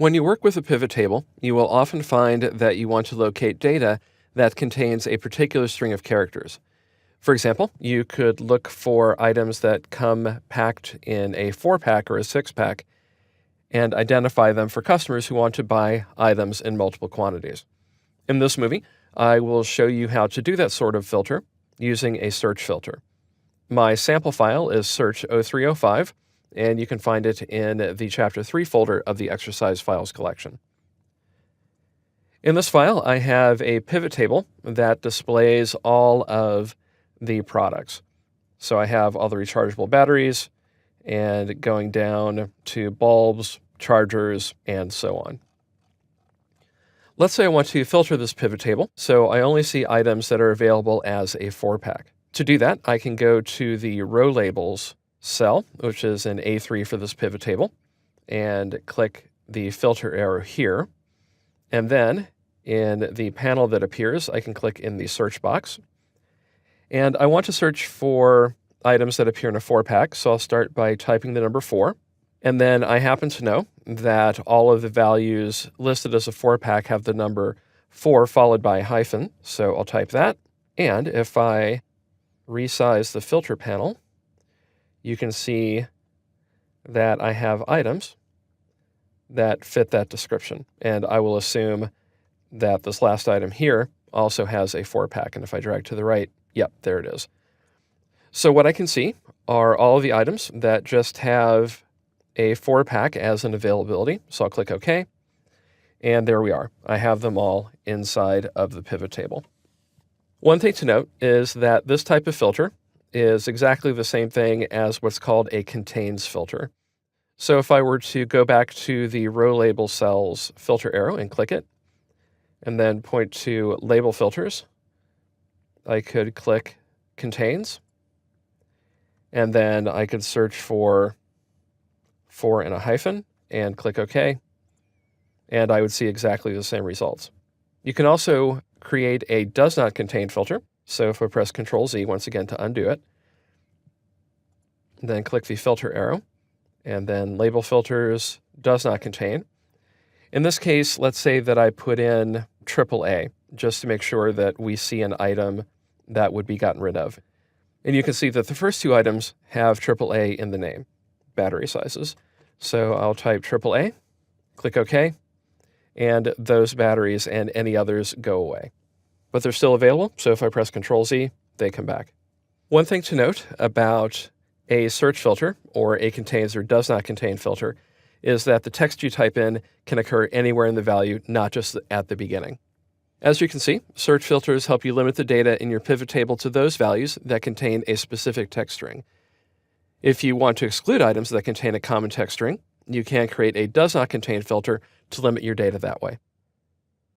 When you work with a pivot table, you will often find that you want to locate data that contains a particular string of characters. For example, you could look for items that come packed in a 4-pack or a 6-pack and identify them for customers who want to buy items in multiple quantities. In this movie, I will show you how to do that sort of filter using a search filter. My sample file is search 0305, and you can find it in the Chapter 3 folder of the exercise files collection. In this file, I have a pivot table that displays all of the products. So I have all the rechargeable batteries and going down to bulbs, chargers, and so on. Let's say I want to filter this pivot table, so I only see items that are available as a 4-pack. To do that, I can go to the row labels cell, which is an A3 for this pivot table, and click the filter arrow here. And then in the panel that appears, I can click in the search box. And I want to search for items that appear in a 4-pack, so I'll start by typing the number 4. And then I happen to know that all of the values listed as a 4-pack have the number 4 followed by a hyphen, so I'll type that. And if I resize the filter panel, you can see that I have items that fit that description. And I will assume that this last item here also has a 4-pack. And if I drag to the right, yep, there it is. So what I can see are all of the items that just have a 4-pack as an availability. So I'll click OK. And there we are. I have them all inside of the pivot table. One thing to note is that this type of filter is exactly the same thing as what's called a contains filter. So if I were to go back to the row label cells filter arrow and click it, and then point to label filters, I could click contains, and then I could search for 4 and a hyphen and click OK, and I would see exactly the same results. You can also create a does not contain filter. So if I press Ctrl-Z once again to undo it, then click the filter arrow, and then label filters does not contain. In this case, let's say that I put in AAA, just to make sure that we see an item that would be gotten rid of. And you can see that the first 2 items have AAA in the name, battery sizes. So I'll type AAA, click OK, and those batteries and any others go away. But they're still available, so if I press Ctrl-Z, they come back. One thing to note about a search filter, or a contains or does not contain filter, is that the text you type in can occur anywhere in the value, not just at the beginning. As you can see, search filters help you limit the data in your pivot table to those values that contain a specific text string. If you want to exclude items that contain a common text string, you can create a does not contain filter to limit your data that way.